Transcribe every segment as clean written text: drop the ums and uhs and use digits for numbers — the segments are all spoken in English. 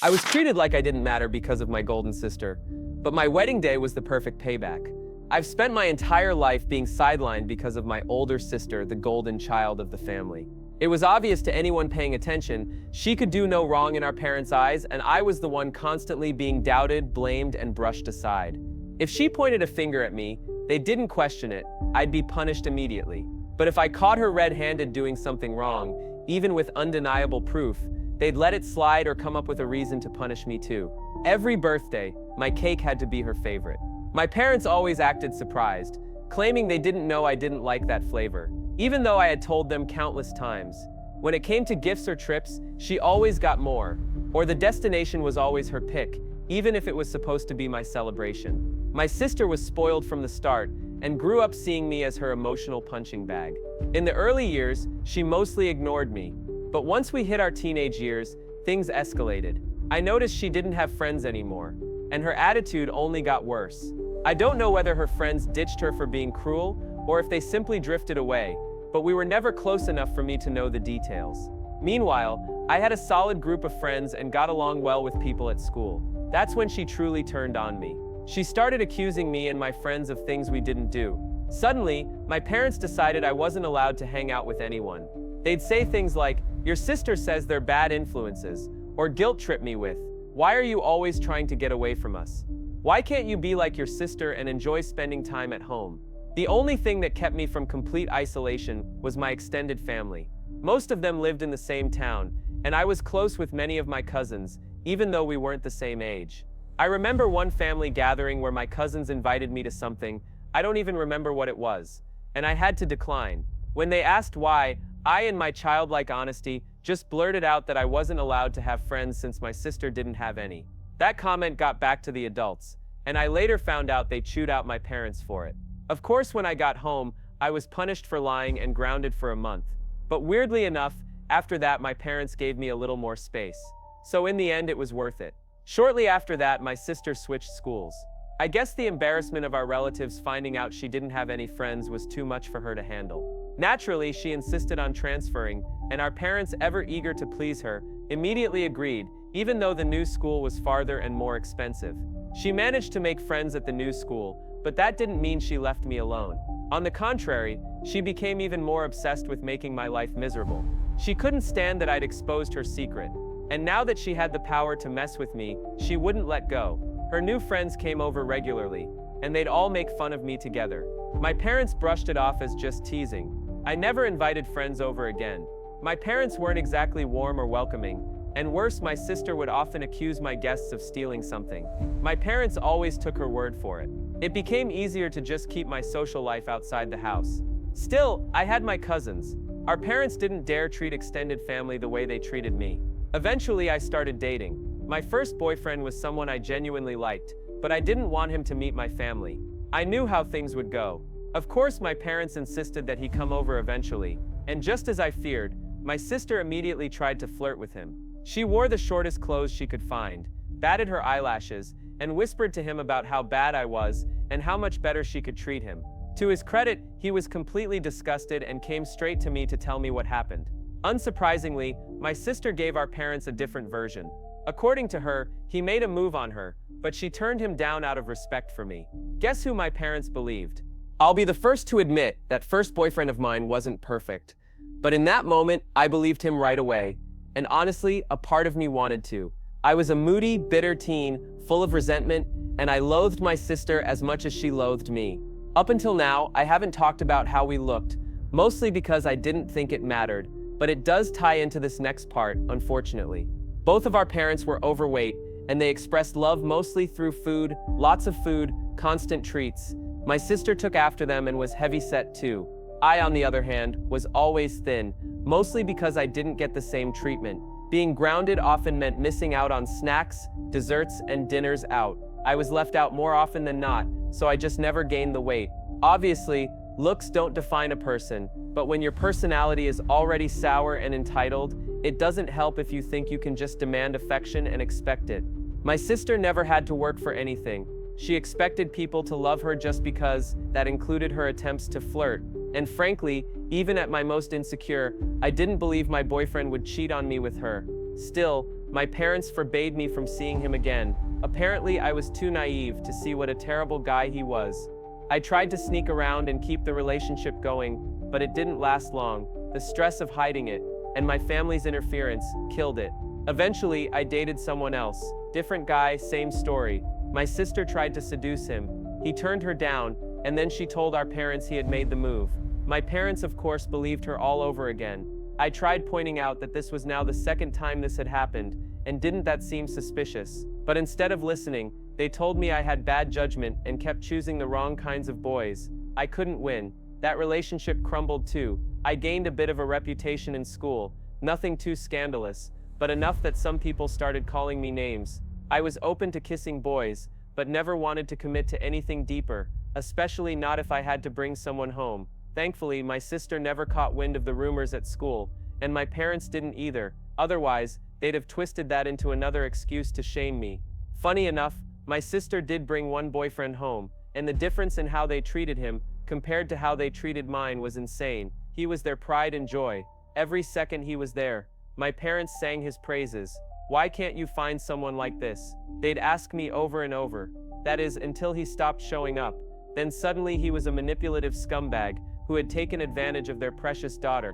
I was treated like I didn't matter because of my golden sister, but my wedding day was the perfect payback. I've spent my entire life being sidelined because of my older sister, the golden child of the family. It was obvious to anyone paying attention, she could do no wrong in our parents' eyes, and I was the one constantly being doubted, blamed, and brushed aside. If she pointed a finger at me, they didn't question it, I'd be punished immediately. But if I caught her red-handed doing something wrong, even with undeniable proof, they'd let it slide or come up with a reason to punish me too. Every birthday, my cake had to be her favorite. My parents always acted surprised, claiming they didn't know I didn't like that flavor, even though I had told them countless times. When it came to gifts or trips, she always got more, or the destination was always her pick, even if it was supposed to be my celebration. My sister was spoiled from the start and grew up seeing me as her emotional punching bag. In the early years, she mostly ignored me, but once we hit our teenage years, things escalated. I noticed she didn't have friends anymore, and her attitude only got worse. I don't know whether her friends ditched her for being cruel, or if they simply drifted away, but we were never close enough for me to know the details. Meanwhile, I had a solid group of friends and got along well with people at school. That's when she truly turned on me. She started accusing me and my friends of things we didn't do. Suddenly, my parents decided I wasn't allowed to hang out with anyone. They'd say things like, "Your sister says they're bad influences," or guilt trip me with, "Why are you always trying to get away from us? Why can't you be like your sister and enjoy spending time at home?" The only thing that kept me from complete isolation was my extended family. Most of them lived in the same town, and I was close with many of my cousins, even though we weren't the same age. I remember one family gathering where my cousins invited me to something, I don't even remember what it was, and I had to decline. When they asked why, I, in my childlike honesty, just blurted out that I wasn't allowed to have friends since my sister didn't have any. That comment got back to the adults, and I later found out they chewed out my parents for it. Of course, when I got home, I was punished for lying and grounded for a month. But weirdly enough, after that my parents gave me a little more space. So in the end, it was worth it. Shortly after that, my sister switched schools. I guess the embarrassment of our relatives finding out she didn't have any friends was too much for her to handle. Naturally, she insisted on transferring, and our parents, ever eager to please her, immediately agreed, even though the new school was farther and more expensive. She managed to make friends at the new school, but that didn't mean she left me alone. On the contrary, she became even more obsessed with making my life miserable. She couldn't stand that I'd exposed her secret, and now that she had the power to mess with me, she wouldn't let go. Her new friends came over regularly, and they'd all make fun of me together. My parents brushed it off as just teasing. I never invited friends over again. My parents weren't exactly warm or welcoming, and worse, my sister would often accuse my guests of stealing something. My parents always took her word for it. It became easier to just keep my social life outside the house. Still, I had my cousins. Our parents didn't dare treat extended family the way they treated me. Eventually, I started dating. My first boyfriend was someone I genuinely liked, but I didn't want him to meet my family. I knew how things would go. Of course, my parents insisted that he come over eventually, and just as I feared, my sister immediately tried to flirt with him. She wore the shortest clothes she could find, batted her eyelashes, and whispered to him about how bad I was and how much better she could treat him. To his credit, he was completely disgusted and came straight to me to tell me what happened. Unsurprisingly, my sister gave our parents a different version. According to her, he made a move on her, but she turned him down out of respect for me. Guess who my parents believed? I'll be the first to admit that first boyfriend of mine wasn't perfect, but in that moment, I believed him right away. And honestly, a part of me wanted to. I was a moody, bitter teen, full of resentment, and I loathed my sister as much as she loathed me. Up until now, I haven't talked about how we looked, mostly because I didn't think it mattered, but it does tie into this next part, unfortunately. Both of our parents were overweight, and they expressed love mostly through food, lots of food, constant treats. My sister took after them and was heavy-set too. I, on the other hand, was always thin, mostly because I didn't get the same treatment. Being grounded often meant missing out on snacks, desserts, and dinners out. I was left out more often than not, so I just never gained the weight. Obviously, looks don't define a person, but when your personality is already sour and entitled, it doesn't help if you think you can just demand affection and expect it. My sister never had to work for anything. She expected people to love her just because. That included her attempts to flirt. And frankly, even at my most insecure, I didn't believe my boyfriend would cheat on me with her. Still, My parents forbade me from seeing him again. Apparently, I was too naive to see what a terrible guy he was. I tried to sneak around and keep the relationship going, but it didn't last long. The stress of hiding it, and my family's interference, killed it. Eventually, I dated someone else. Different guy, same story. My sister tried to seduce him. He turned her down, and then she told our parents he had made the move. My parents, of course, believed her all over again. I tried pointing out that this was now the second time this had happened, and didn't that seem suspicious? But instead of listening, they told me I had bad judgment and kept choosing the wrong kinds of boys. I couldn't win. That relationship crumbled too. I gained a bit of a reputation in school, nothing too scandalous, but enough that some people started calling me names. I was open to kissing boys, but never wanted to commit to anything deeper, especially not if I had to bring someone home. Thankfully, my sister never caught wind of the rumors at school, and my parents didn't either. Otherwise, they'd have twisted that into another excuse to shame me. Funny enough, my sister did bring one boyfriend home, and the difference in how they treated him compared to how they treated mine was insane. He was their pride and joy. Every second he was there, my parents sang his praises. Why can't you find someone like this? They'd ask me over and over. That is, until he stopped showing up. Then suddenly he was a manipulative scumbag who had taken advantage of their precious daughter.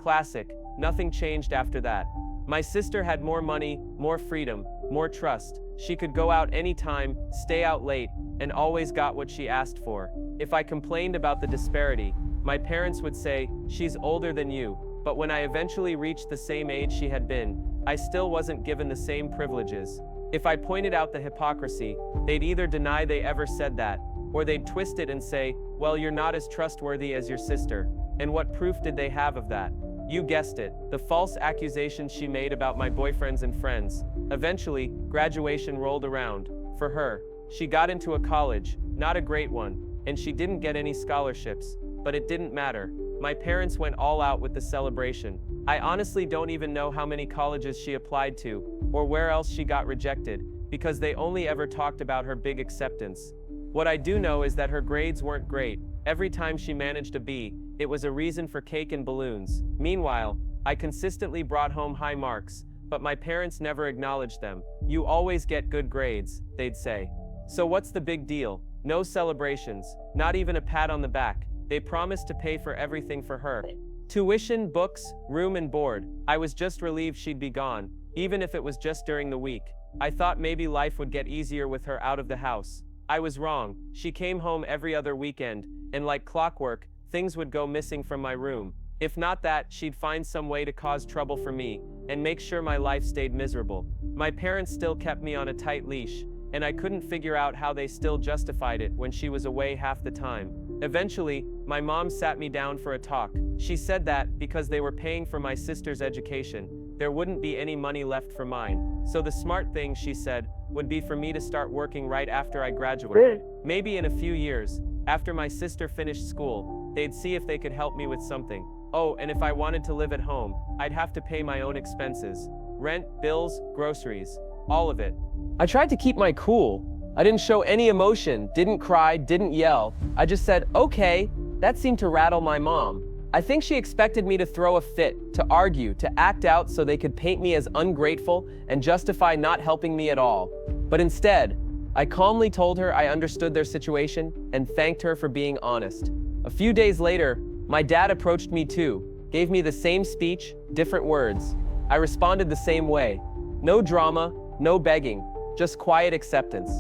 Classic. Nothing changed after that. My sister had more money, more freedom, more trust. She could go out anytime, stay out late, and always got what she asked for. If I complained about the disparity, my parents would say, "She's older than you." But when I eventually reached the same age she had been, I still wasn't given the same privileges. If I pointed out the hypocrisy, they'd either deny they ever said that, or they'd twist it and say, "Well, you're not as trustworthy as your sister." And what proof did they have of that? You guessed it, the false accusations she made about my boyfriends and friends. Eventually, graduation rolled around. For her, she got into a college, not a great one, and she didn't get any scholarships, but it didn't matter. My parents went all out with the celebration. I honestly don't even know how many colleges she applied to, or where else she got rejected, because they only ever talked about her big acceptance. What I do know is that her grades weren't great. Every time she managed a B, it was a reason for cake and balloons. Meanwhile, I consistently brought home high marks, but my parents never acknowledged them. "You always get good grades," they'd say. So what's the big deal? No celebrations, not even a pat on the back. They promised to pay for everything for her. Tuition, books, room and board. I was just relieved she'd be gone, even if it was just during the week. I thought maybe life would get easier with her out of the house. I was wrong. She came home every other weekend, and like clockwork, things would go missing from my room. If not that, she'd find some way to cause trouble for me, and make sure my life stayed miserable. My parents still kept me on a tight leash, and I couldn't figure out how they still justified it when she was away half the time. Eventually, my mom sat me down for a talk. She said that, because they were paying for my sister's education, there wouldn't be any money left for mine. So the smart thing, she said, would be for me to start working right after I graduated. Maybe in a few years, after my sister finished school, they'd see if they could help me with something. Oh, and if I wanted to live at home, I'd have to pay my own expenses. Rent, bills, groceries, all of it. I tried to keep my cool. I didn't show any emotion, didn't cry, didn't yell. I just said, okay. That seemed to rattle my mom. I think she expected me to throw a fit, to argue, to act out so they could paint me as ungrateful and justify not helping me at all. But instead, I calmly told her I understood their situation and thanked her for being honest. A few days later, my dad approached me too, gave me the same speech, different words. I responded the same way. No drama, no begging, just quiet acceptance.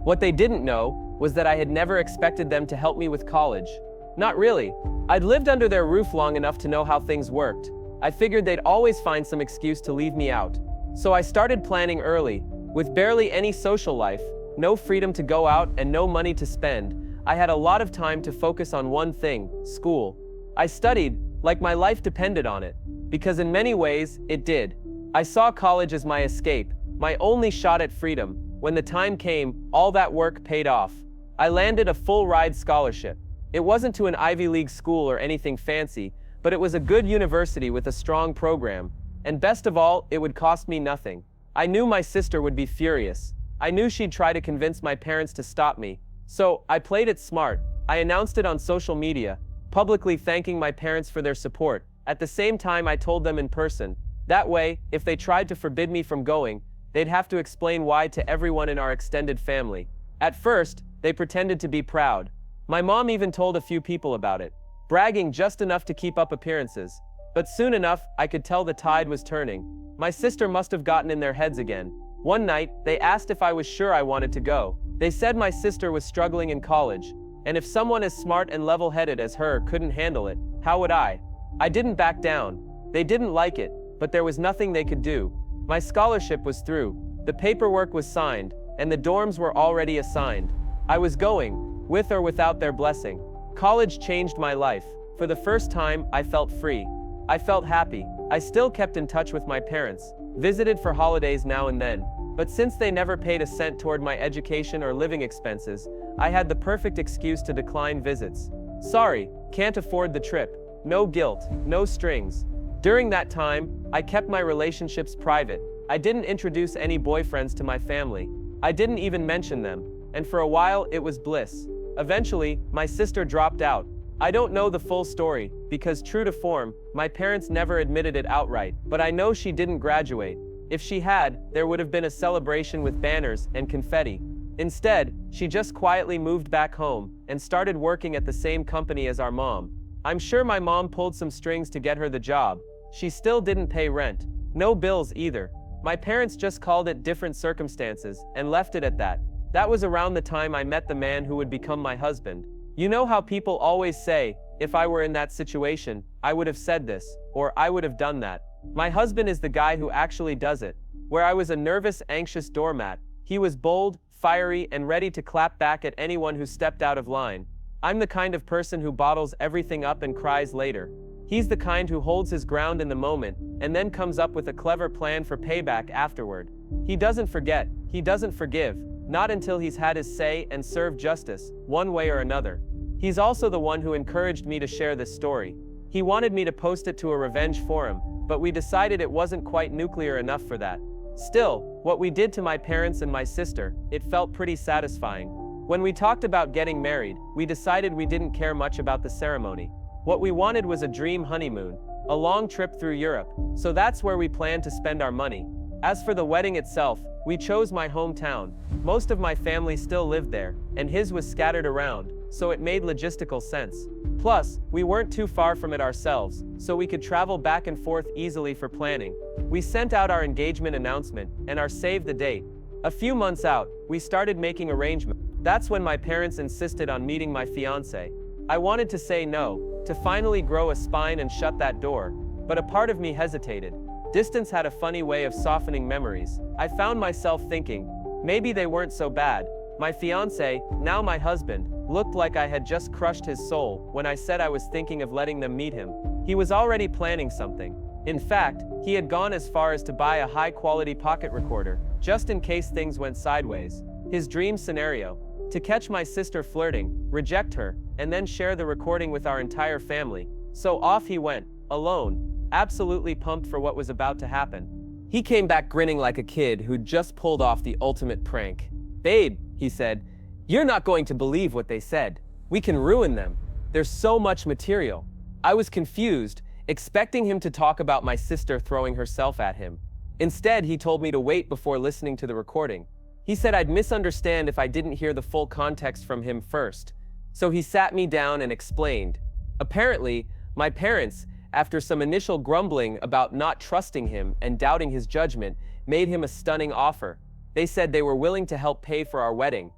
What they didn't know was that I had never expected them to help me with college. Not really. I'd lived under their roof long enough to know how things worked. I figured they'd always find some excuse to leave me out. So I started planning early. With barely any social life, no freedom to go out, and no money to spend, I had a lot of time to focus on one thing: school. I studied like my life depended on it, because in many ways, it did. I saw college as my escape, my only shot at freedom. When the time came, all that work paid off. I landed a full-ride scholarship. It wasn't to an Ivy League school or anything fancy, but it was a good university with a strong program. And best of all, it would cost me nothing. I knew my sister would be furious. I knew she'd try to convince my parents to stop me. So, I played it smart. I announced it on social media, publicly thanking my parents for their support. At the same time, I told them in person, That way, if they tried to forbid me from going, they'd have to explain why to everyone in our extended family. At first, they pretended to be proud. My mom even told a few people about it, bragging just enough to keep up appearances. But soon enough, I could tell the tide was turning. My sister must have gotten in their heads again. One night, they asked if I was sure I wanted to go. They said my sister was struggling in college, and if someone as smart and level-headed as her couldn't handle it, how would I? I didn't back down. They didn't like it, but there was nothing they could do. My scholarship was through, the paperwork was signed, and the dorms were already assigned. I was going, with or without their blessing. College changed my life. For the first time, I felt free. I felt happy. I still kept in touch with my parents, visited for holidays now and then, but since they never paid a cent toward my education or living expenses, I had the perfect excuse to decline visits. Sorry, can't afford the trip. No guilt, no strings. During that time, I kept my relationships private. I didn't introduce any boyfriends to my family. I didn't even mention them, and for a while it was bliss. Eventually, my sister dropped out. I don't know the full story, because true to form, my parents never admitted it outright, but I know she didn't graduate. If she had, there would have been a celebration with banners and confetti. Instead, she just quietly moved back home and started working at the same company as our mom. I'm sure my mom pulled some strings to get her the job. She still didn't pay rent. No bills either. My parents just called it different circumstances and left it at that. That was around the time I met the man who would become my husband. You know how people always say, if I were in that situation, I would have said this, or I would have done that. My husband is the guy who actually does it. Where I was a nervous, anxious doormat, he was bold, fiery, and ready to clap back at anyone who stepped out of line. I'm the kind of person who bottles everything up and cries later. He's the kind who holds his ground in the moment, and then comes up with a clever plan for payback afterward. He doesn't forget, he doesn't forgive, not until he's had his say and served justice, one way or another. He's also the one who encouraged me to share this story. He wanted me to post it to a revenge forum, but we decided it wasn't quite nuclear enough for that. Still, what we did to my parents and my sister, it felt pretty satisfying. When we talked about getting married, we decided we didn't care much about the ceremony. What we wanted was a dream honeymoon, a long trip through Europe, so that's where we planned to spend our money. As for the wedding itself, we chose my hometown. Most of my family still lived there, and his was scattered around, so it made logistical sense. Plus, we weren't too far from it ourselves, so we could travel back and forth easily for planning. We sent out our engagement announcement and our save the date. A few months out, we started making arrangements. That's when my parents insisted on meeting my fiancé. I wanted to say no, to finally grow a spine and shut that door, but a part of me hesitated. Distance had a funny way of softening memories. I found myself thinking, maybe they weren't so bad. My fiancé, now my husband, looked like I had just crushed his soul when I said I was thinking of letting them meet him. He was already planning something. In fact, he had gone as far as to buy a high-quality pocket recorder, just in case things went sideways. His dream scenario: to catch my sister flirting, reject her, and then share the recording with our entire family. So off he went, alone, absolutely pumped for what was about to happen. He came back grinning like a kid who'd just pulled off the ultimate prank. "Babe," he said, "you're not going to believe what they said. We can ruin them. There's so much material." I was confused, expecting him to talk about my sister throwing herself at him. Instead, he told me to wait before listening to the recording. He said I'd misunderstand if I didn't hear the full context from him first. So he sat me down and explained. Apparently, my parents, after some initial grumbling about not trusting him and doubting his judgment, made him a stunning offer. They said they were willing to help pay for our wedding.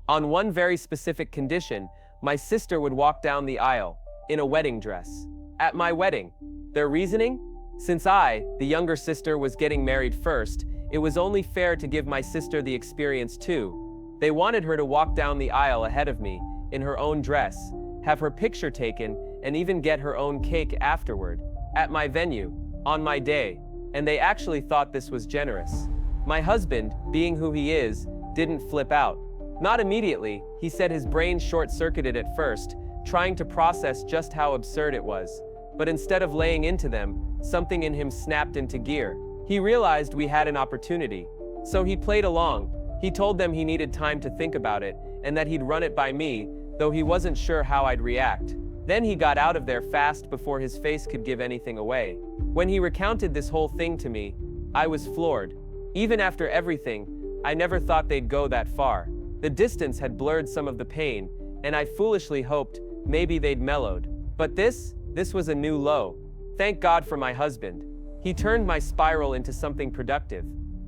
On one very specific condition, my sister would walk down the aisle, in a wedding dress, at my wedding. Their reasoning? Since I, the younger sister, was getting married first, it was only fair to give my sister the experience too. They wanted her to walk down the aisle ahead of me, in her own dress, have her picture taken, and even get her own cake afterward, at my venue, on my day, and they actually thought this was generous. My husband, being who he is, didn't flip out. Not immediately. He said his brain short-circuited at first, trying to process just how absurd it was. But instead of laying into them, something in him snapped into gear. He realized we had an opportunity. So he played along. He told them he needed time to think about it, and that he'd run it by me, though he wasn't sure how I'd react. Then he got out of there fast before his face could give anything away. When he recounted this whole thing to me, I was floored. Even after everything, I never thought they'd go that far. The distance had blurred some of the pain, and I foolishly hoped maybe they'd mellowed. But this was a new low. Thank God for my husband. He turned my spiral into something productive.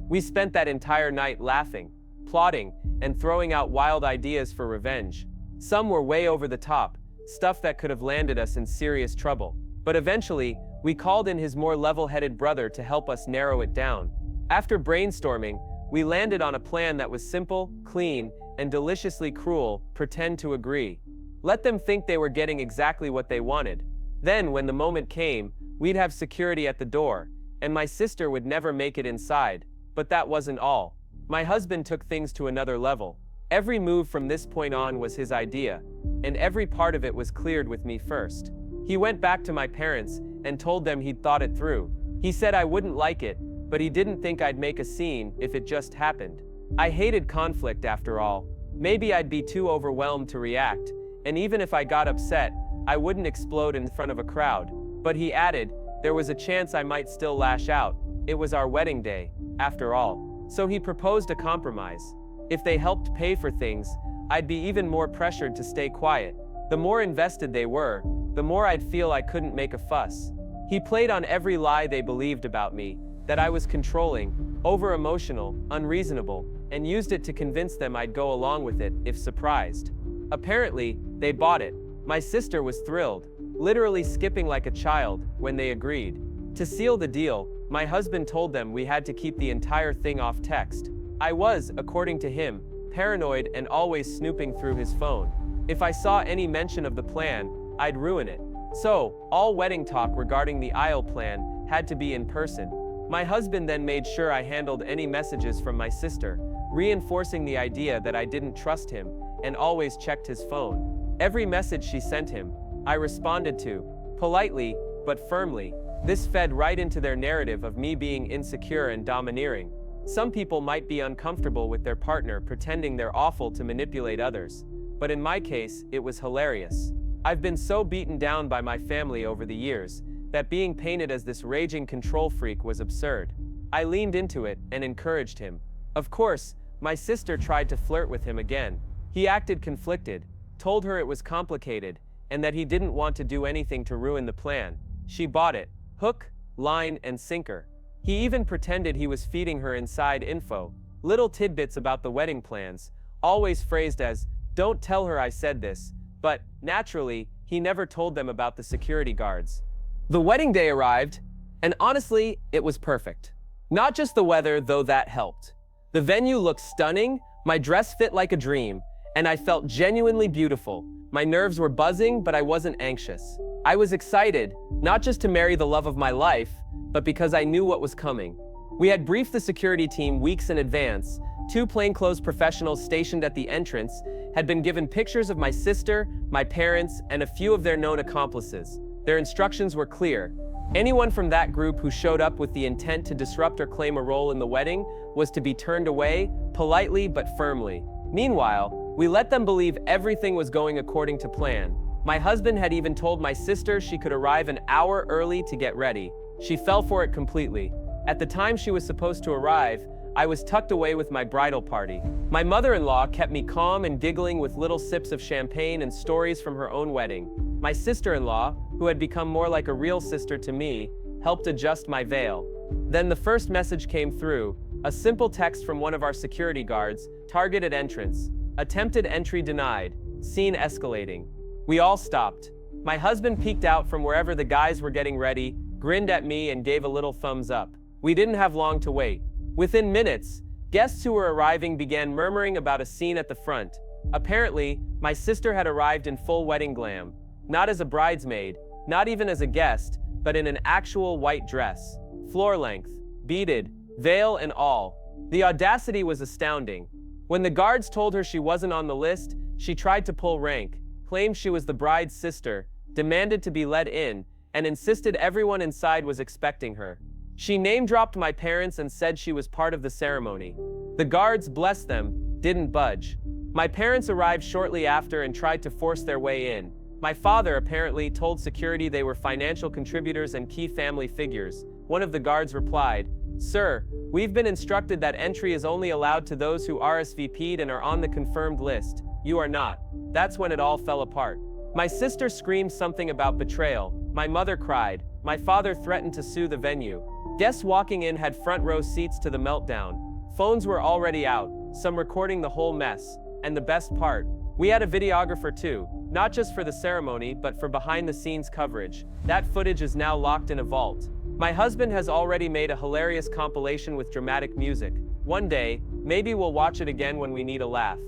We spent that entire night laughing, plotting, and throwing out wild ideas for revenge. Some were way over the top, stuff that could have landed us in serious trouble. But eventually, we called in his more level-headed brother to help us narrow it down. After brainstorming, we landed on a plan that was simple, clean, and deliciously cruel. Pretend to agree. Let them think they were getting exactly what they wanted. Then, when the moment came, we'd have security at the door, and my sister would never make it inside. But that wasn't all. My husband took things to another level. Every move from this point on was his idea, and every part of it was cleared with me first. He went back to my parents and told them he'd thought it through. He said I wouldn't like it, but he didn't think I'd make a scene if it just happened. I hated conflict after all. Maybe I'd be too overwhelmed to react, and even if I got upset, I wouldn't explode in front of a crowd. But he added, there was a chance I might still lash out. It was our wedding day, after all. So he proposed a compromise. If they helped pay for things, I'd be even more pressured to stay quiet. The more invested they were, the more I'd feel I couldn't make a fuss. He played on every lie they believed about me, that I was controlling, over-emotional, unreasonable, and used it to convince them I'd go along with it if surprised. Apparently, they bought it. My sister was thrilled, literally skipping like a child when they agreed. To seal the deal, my husband told them we had to keep the entire thing off text. I was, according to him, paranoid and always snooping through his phone. If I saw any mention of the plan, I'd ruin it. So, all wedding talk regarding the aisle plan had to be in person. My husband then made sure I handled any messages from my sister, reinforcing the idea that I didn't trust him and always checked his phone. Every message she sent him, I responded to, politely but firmly. This fed right into their narrative of me being insecure and domineering. Some people might be uncomfortable with their partner pretending they're awful to manipulate others, but in my case, it was hilarious. I've been so beaten down by my family over the years that being painted as this raging control freak was absurd. I leaned into it and encouraged him. Of course, my sister tried to flirt with him again. He acted conflicted, told her it was complicated, and that he didn't want to do anything to ruin the plan. She bought it, hook, line, and sinker. He even pretended he was feeding her inside info, little tidbits about the wedding plans, always phrased as, "Don't tell her I said this," but, naturally, he never told them about the security guards. The wedding day arrived, and honestly, it was perfect. Not just the weather, though that helped. The venue looked stunning, my dress fit like a dream, and I felt genuinely beautiful. My nerves were buzzing, but I wasn't anxious. I was excited, not just to marry the love of my life, but because I knew what was coming. We had briefed the security team weeks in advance. 2 plainclothes professionals stationed at the entrance had been given pictures of my sister, my parents, and a few of their known accomplices. Their instructions were clear. Anyone from that group who showed up with the intent to disrupt or claim a role in the wedding was to be turned away, politely but firmly. Meanwhile, we let them believe everything was going according to plan. My husband had even told my sister she could arrive an hour early to get ready. She fell for it completely. At the time she was supposed to arrive, I was tucked away with my bridal party. My mother-in-law kept me calm and giggling with little sips of champagne and stories from her own wedding. My sister-in-law, who had become more like a real sister to me, helped adjust my veil. Then the first message came through, a simple text from one of our security guards, targeted entrance, attempted entry denied, scene escalating. We all stopped. My husband peeked out from wherever the guys were getting ready, grinned at me and gave a little thumbs up. We didn't have long to wait. Within minutes, guests who were arriving began murmuring about a scene at the front. Apparently, my sister had arrived in full wedding glam. Not as a bridesmaid, not even as a guest, but in an actual white dress. Floor length, beaded, veil and all. The audacity was astounding. When the guards told her she wasn't on the list, she tried to pull rank, claimed she was the bride's sister, demanded to be let in, and insisted everyone inside was expecting her. She name-dropped my parents and said she was part of the ceremony. The guards, bless them, didn't budge. My parents arrived shortly after and tried to force their way in. My father apparently told security they were financial contributors and key family figures. One of the guards replied, "Sir, we've been instructed that entry is only allowed to those who RSVP'd and are on the confirmed list. You are not." That's when it all fell apart. My sister screamed something about betrayal. My mother cried. My father threatened to sue the venue. Guests walking in had front row seats to the meltdown. Phones were already out, some recording the whole mess. And the best part, we had a videographer too, not just for the ceremony, but for behind-the-scenes coverage. That footage is now locked in a vault. My husband has already made a hilarious compilation with dramatic music. One day, maybe we'll watch it again when we need a laugh.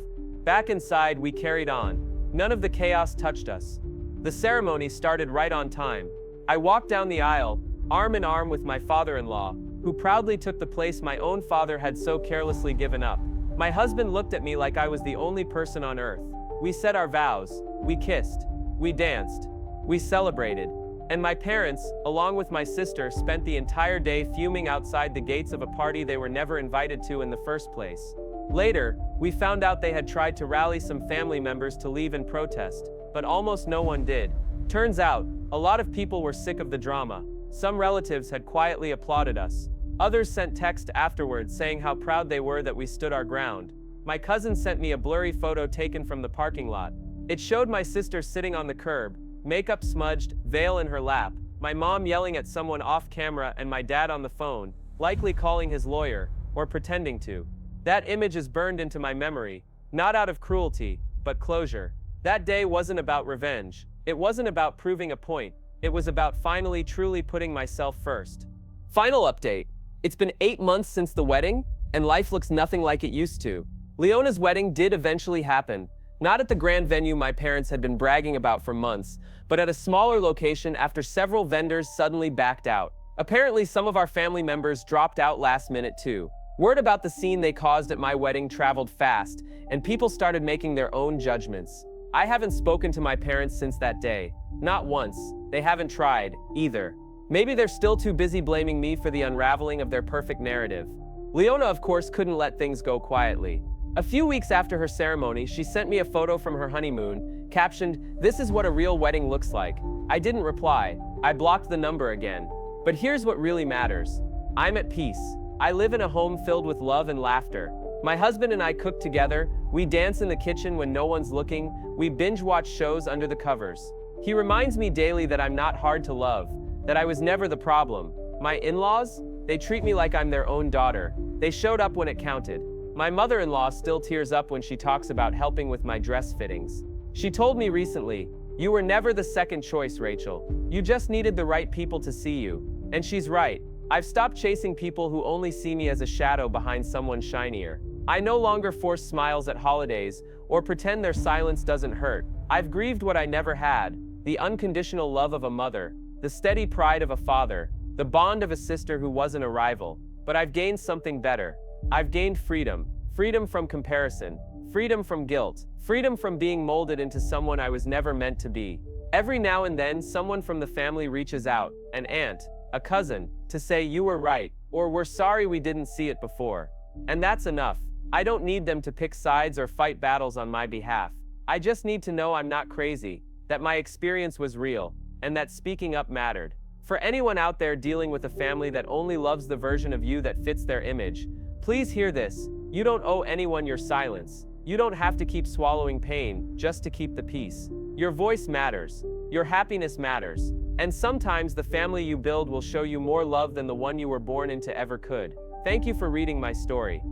Back inside, we carried on. None of the chaos touched us. The ceremony started right on time. I walked down the aisle, arm in arm with my father-in-law, who proudly took the place my own father had so carelessly given up. My husband looked at me like I was the only person on earth. We said our vows, we kissed, we danced, we celebrated, and my parents, along with my sister, spent the entire day fuming outside the gates of a party they were never invited to in the first place. Later, we found out they had tried to rally some family members to leave in protest, but almost no one did. Turns out, a lot of people were sick of the drama. Some relatives had quietly applauded us. Others sent text afterwards saying how proud they were that we stood our ground. My cousin sent me a blurry photo taken from the parking lot. It showed my sister sitting on the curb, makeup smudged, veil in her lap, my mom yelling at someone off camera, and my dad on the phone, likely calling his lawyer, or pretending to. That image is burned into my memory, not out of cruelty, but closure. That day wasn't about revenge. It wasn't about proving a point. It was about finally truly putting myself first. Final update. It's been 8 months since the wedding, and life looks nothing like it used to. Leona's wedding did eventually happen. Not at the grand venue my parents had been bragging about for months, but at a smaller location after several vendors suddenly backed out. Apparently, some of our family members dropped out last minute too. Word about the scene they caused at my wedding traveled fast, and people started making their own judgments. I haven't spoken to my parents since that day. Not once. They haven't tried, either. Maybe they're still too busy blaming me for the unraveling of their perfect narrative. Leona, of course, couldn't let things go quietly. A few weeks after her ceremony, she sent me a photo from her honeymoon, captioned, "This is what a real wedding looks like." I didn't reply. I blocked the number again. But here's what really matters. I'm at peace. I live in a home filled with love and laughter. My husband and I cook together, we dance in the kitchen when no one's looking, we binge-watch shows under the covers. He reminds me daily that I'm not hard to love, that I was never the problem. My in-laws? They treat me like I'm their own daughter. They showed up when it counted. My mother-in-law still tears up when she talks about helping with my dress fittings. She told me recently, "You were never the second choice, Rachel. You just needed the right people to see you." And she's right. I've stopped chasing people who only see me as a shadow behind someone shinier. I no longer force smiles at holidays or pretend their silence doesn't hurt. I've grieved what I never had, the unconditional love of a mother, the steady pride of a father, the bond of a sister who wasn't a rival. But I've gained something better. I've gained freedom. Freedom from comparison. Freedom from guilt. Freedom from being molded into someone I was never meant to be. Every now and then, someone from the family reaches out, an aunt, a cousin, to say you were right, or we're sorry we didn't see it before. And that's enough. I don't need them to pick sides or fight battles on my behalf. I just need to know I'm not crazy, that my experience was real, and that speaking up mattered. For anyone out there dealing with a family that only loves the version of you that fits their image, please hear this. You don't owe anyone your silence. You don't have to keep swallowing pain just to keep the peace. Your voice matters. Your happiness matters. And sometimes the family you build will show you more love than the one you were born into ever could. Thank you for reading my story.